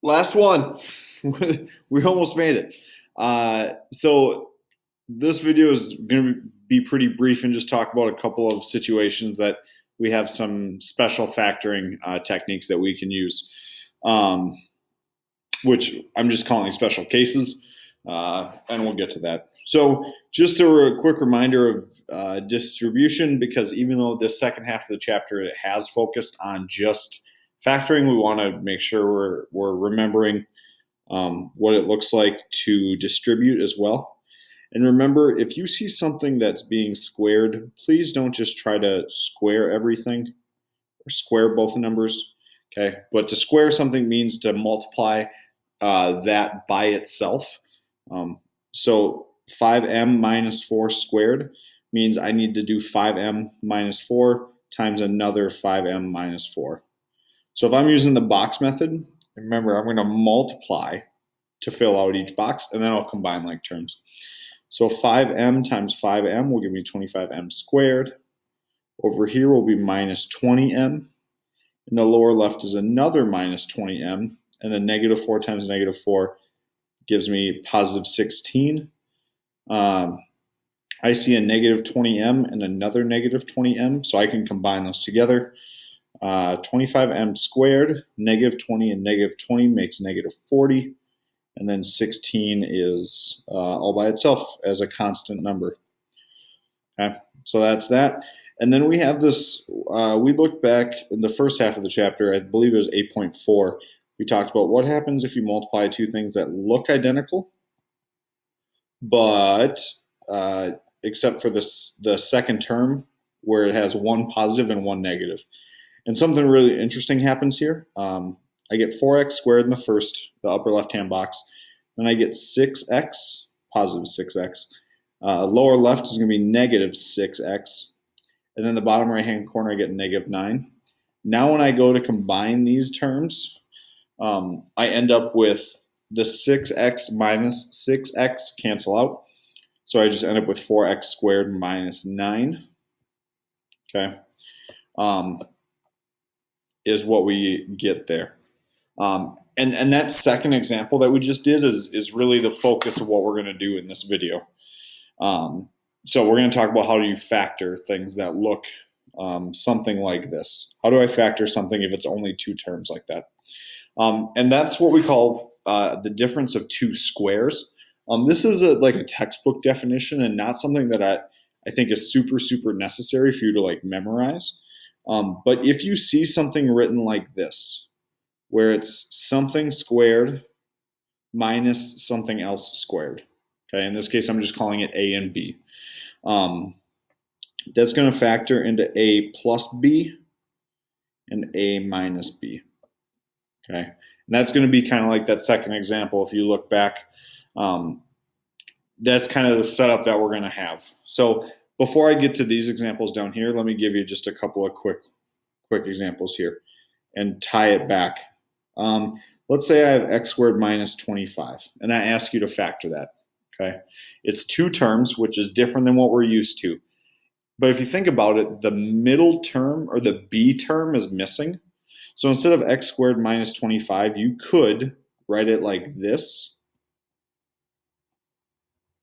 Last one. We almost made it. So this video is going to be pretty brief and just talk about a couple of situations that we have some special factoring techniques that we can use, which I'm just calling special cases, and we'll get to that. So just a quick reminder of distribution, because even though this second half of the chapter it has focused on just factoring, we want to make sure we're remembering what it looks like to distribute as well. And remember, if you see something that's being squared, please don't just try to square everything or square both numbers. Okay, but to square something means to multiply that by itself. So 5m minus 4 squared means I need to do 5m minus 4 times another 5m minus 4. So if I'm using the box method, remember I'm going to multiply to fill out each box, and then I'll combine like terms. So 5m times 5m will give me 25m squared. Over here will be minus 20m. In the lower left is another minus 20m. And then negative 4 times negative 4 gives me positive 16. I see a negative 20m and another negative 20m, so I can combine those together. 25m squared, negative 20 and negative 20 makes negative 40. And then 16 is all by itself as a constant number. Okay, so that's that. And then we have this, we looked back in the first half of the chapter, I believe it was 8.4. We talked about what happens if you multiply two things that look identical, but except for the second term where it has one positive and one negative. And something really interesting happens here. I get 4x squared in the upper left-hand box. Then I get 6x, positive 6x. Lower left is going to be negative 6x. And then the bottom right-hand corner, I get negative 9. Now when I go to combine these terms, I end up with the 6x minus 6x cancel out. So I just end up with 4x squared minus 9. Okay. Is what we get there. And that second example that we just did is really the focus of what we're going to do in this video. So we're going to talk about how do you factor things that look something like this. How do I factor something if it's only two terms like that? And that's what we call the difference of two squares. This is like a textbook definition and not something that I think is super, super necessary for you to like memorize. But if you see something written like this, where it's something squared minus something else squared, okay, in this case, I'm just calling it A and B. That's going to factor into A plus B and A minus B, okay? And that's going to be kind of like that second example. If you look back, that's kind of the setup that we're going to have. So before I get to these examples down here, let me give you just a couple of quick examples here and tie it back. Let's say I have x squared minus 25, and I ask you to factor that. Okay, it's two terms, which is different than what we're used to. But if you think about it, the middle term or the b term is missing. So instead of x squared minus 25, you could write it like this,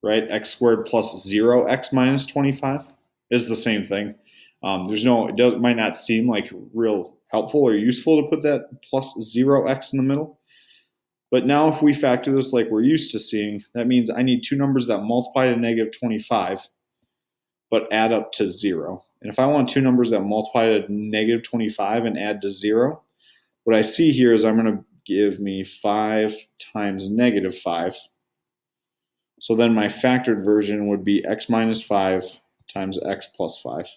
right? X squared plus 0x minus 25 is the same thing. It might not seem like real helpful or useful to put that plus 0x in the middle. But now if we factor this like we're used to seeing, that means I need two numbers that multiply to negative 25 but add up to 0. And if I want two numbers that multiply to negative 25 and add to 0, what I see here is I'm going to give me 5 times negative 5. So then my factored version would be x minus 5 times x plus 5.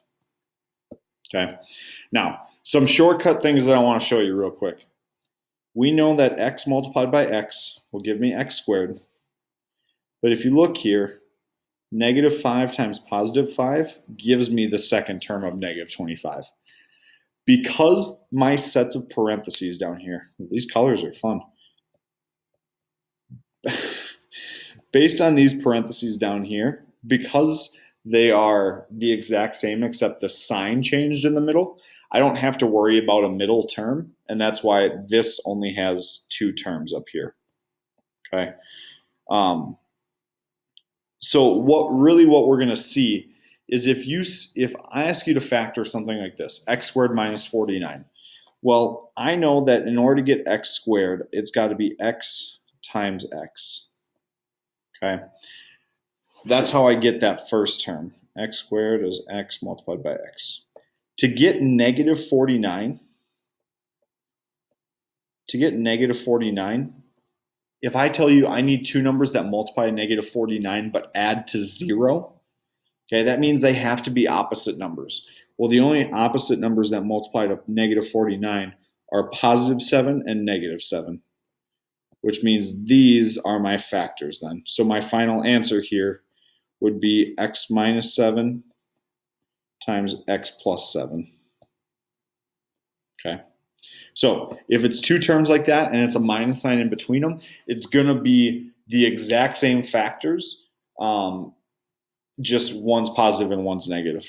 Okay. Now, some shortcut things that I want to show you real quick. We know that x multiplied by x will give me x squared. But if you look here, negative 5 times positive 5 gives me the second term of negative 25. Because my sets of parentheses down here, these colors are fun. Based on these parentheses down here, because they are the exact same except the sign changed in the middle, I don't have to worry about a middle term, and that's why this only has 2 terms up here. Okay. So what we're going to see is if I ask you to factor something like this, x squared minus 49. Well, I know that in order to get x squared, it's got to be x times x. Okay. That's how I get that first term. X squared is x multiplied by x. To get negative 49, if I tell you I need 2 numbers that multiply negative 49 but add to 0, okay, that means they have to be opposite numbers. Well, the only opposite numbers that multiply to negative 49 are positive 7 and negative 7, which means these are my factors then. So my final answer here would be x minus 7 times x plus 7. Okay. So if it's 2 terms like that and it's a minus sign in between them, it's going to be the exact same factors, just one's positive and one's negative.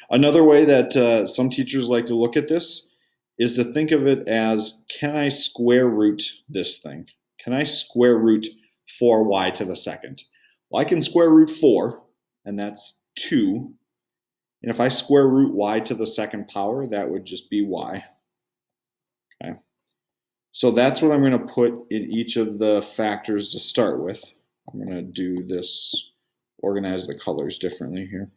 Another way that some teachers like to look at this is to think of it as, can I square root this thing? Can I square root 4y to the second? Well, I can square root 4, and that's 2. And if I square root y to the second power, that would just be y. Okay. So that's what I'm going to put in each of the factors to start with. I'm going to do this, organize the colors differently here.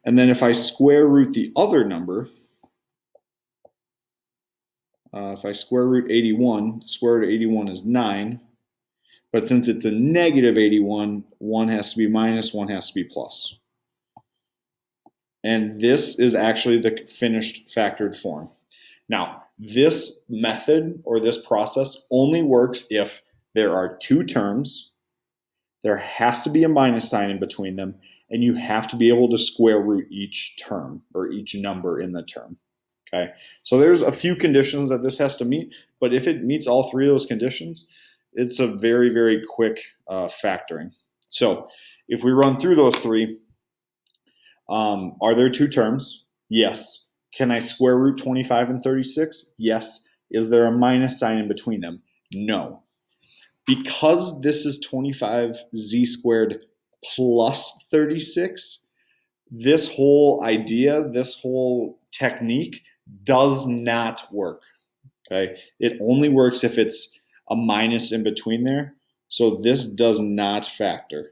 And then if I square root the other number, if I square root 81, square root of 81 is 9. But since it's a negative 81, 1 has to be minus, 1 has to be plus. And this is actually the finished factored form. Now, this method or this process only works if there are 2 terms, there has to be a minus sign in between them, and you have to be able to square root each term or each number in the term. Okay, so there's a few conditions that this has to meet, but if it meets all 3 of those conditions, it's a very, very quick factoring. So if we run through those 3, are there 2 terms? Yes. Can I square root 25 and 36? Yes. Is there a minus sign in between them? No. Because this is 25z squared plus 36, this whole idea, this whole technique does not work. Okay? It only works if it's a minus in between there. So this does not factor.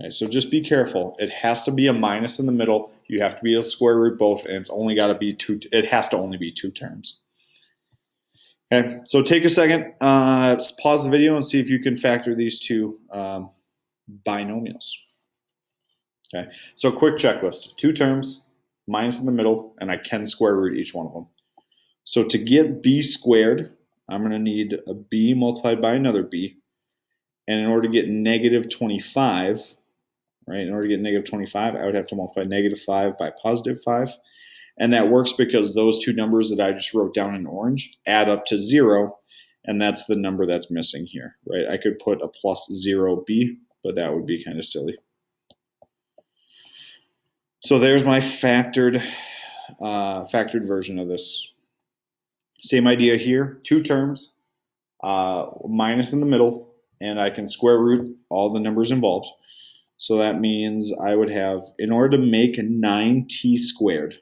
Okay, so just be careful. It has to be a minus in the middle. You have to be able to square root both, and it's only got to be 2. It has to only be 2 terms. Okay, so take a second, pause the video, and see if you can factor these 2 binomials. Okay, so quick checklist: 2 terms, minus in the middle, and I can square root each one of them. So to get b squared, I'm going to need a b multiplied by another b. And in order to get negative 25, right, in order to get negative 25, I would have to multiply negative 5 by positive 5. And that works because those 2 numbers that I just wrote down in orange add up to 0, and that's the number that's missing here, right? I could put a plus 0b, but that would be kind of silly. So there's my factored version of this. Same idea here, 2 terms, minus in the middle, and I can square root all the numbers involved. So that means I would have, in order to make 9t squared,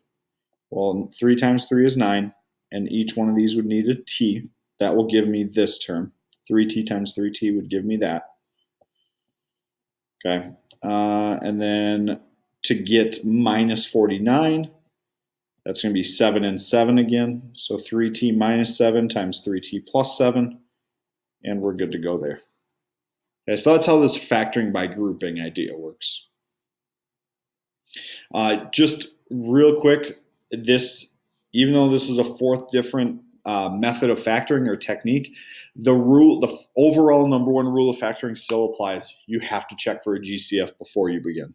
well, 3 times 3 is 9, and each one of these would need a t. That will give me this term. 3t times 3t would give me that. Okay, and then to get minus 49, that's going to be 7 and 7 again. So 3t minus 7 times 3t plus 7, and we're good to go there. Okay, so that's how this factoring by grouping idea works. Just real quick, even though this is a 4th different method of factoring or technique, the overall number 1 rule of factoring still applies. You have to check for a GCF before you begin.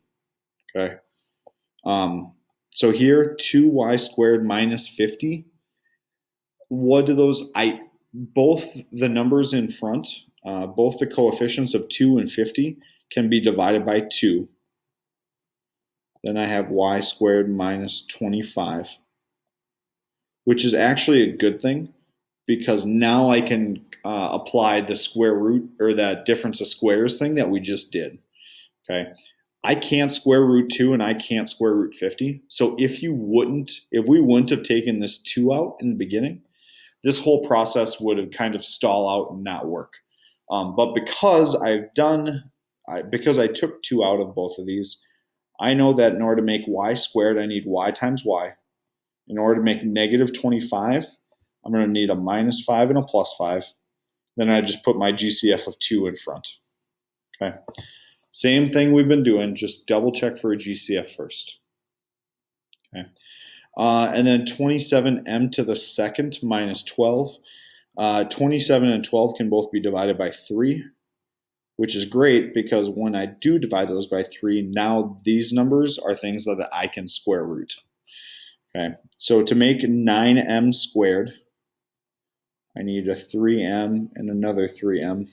Okay. So here, 2y squared minus 50. What do those? Both the numbers in front both the coefficients of 2 and 50 can be divided by 2. Then I have y squared minus 25, which is actually a good thing because now I can apply the square root or that difference of squares thing that we just did. Okay, I can't square root 2 and I can't square root 50. So if we wouldn't have taken this 2 out in the beginning, this whole process would have kind of stall out and not work. But because I took 2 out of both of these, I know that in order to make y squared, I need y times y. In order to make negative 25, I'm going to need a minus 5 and a plus 5. Then I just put my GCF of 2 in front. Okay. Same thing we've been doing, just double check for a GCF first. Okay. And then 27m to the second minus 12. 27 and 12 can both be divided by 3, which is great because when I do divide those by 3, now these numbers are things that I can square root. Okay, so to make 9m squared, I need a 3m and another 3m.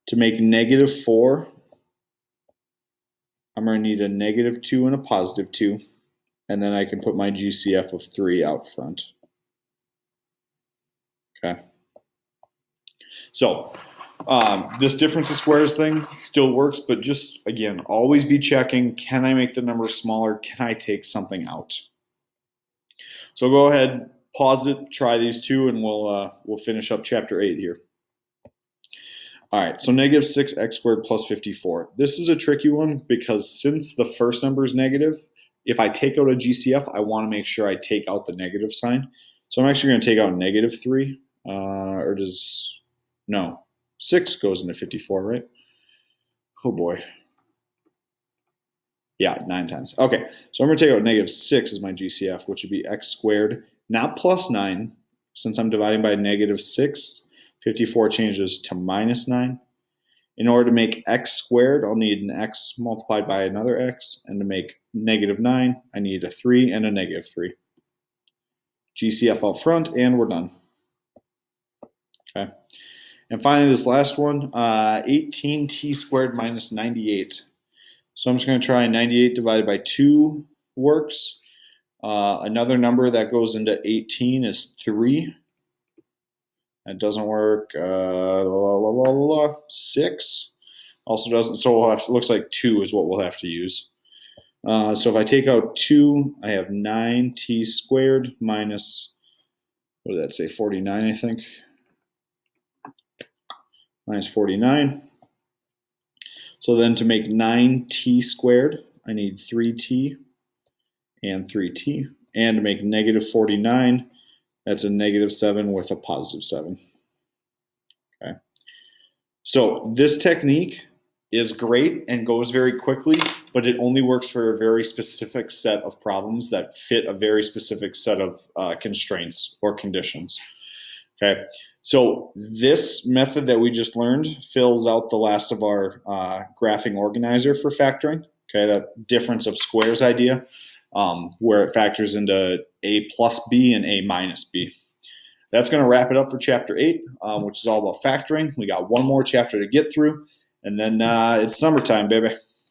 To make negative 4, I'm going to need a negative 2 and a positive 2. And then I can put my GCF of 3 out front. Okay. So this difference of squares thing still works, but just, again, always be checking, can I make the number smaller? Can I take something out? So go ahead, pause it, try these two, and we'll finish up chapter 8 here. All right, so negative 6x squared plus 54. This is a tricky one because since the first number is negative, if I take out a GCF, I want to make sure I take out the negative sign. So I'm actually going to take out negative 3, or does, no, 6 goes into 54, right? Oh boy. Yeah, 9 times. Okay, so I'm going to take out negative 6 as my GCF, which would be x squared, not plus 9. Since I'm dividing by negative 6, 54 changes to minus 9. In order to make x squared, I'll need an x multiplied by another x. And to make negative 9, I need a 3 and a negative 3. GCF out front, and we're done. Okay. And finally, this last one, 18t squared minus 98. So I'm just going to try 98 divided by 2 works. Another number that goes into 18 is 3. That doesn't work. 6 also doesn't. So we'll have to, looks like 2 is what we'll have to use. So if I take out 2, I have 9t squared minus, what did that say, 49, I think. Minus 49. So then to make 9t squared, I need 3t and 3t. And to make negative 49, that's a negative 7 with a positive 7. Okay. So this technique is great and goes very quickly, but it only works for a very specific set of problems that fit a very specific set of constraints or conditions. Okay, so this method that we just learned fills out the last of our graphing organizer for factoring. Okay, that difference of squares idea, where it factors into a plus b and a minus b. That's going to wrap it up for chapter 8, which is all about factoring. We got one more chapter to get through, and then it's summertime, baby.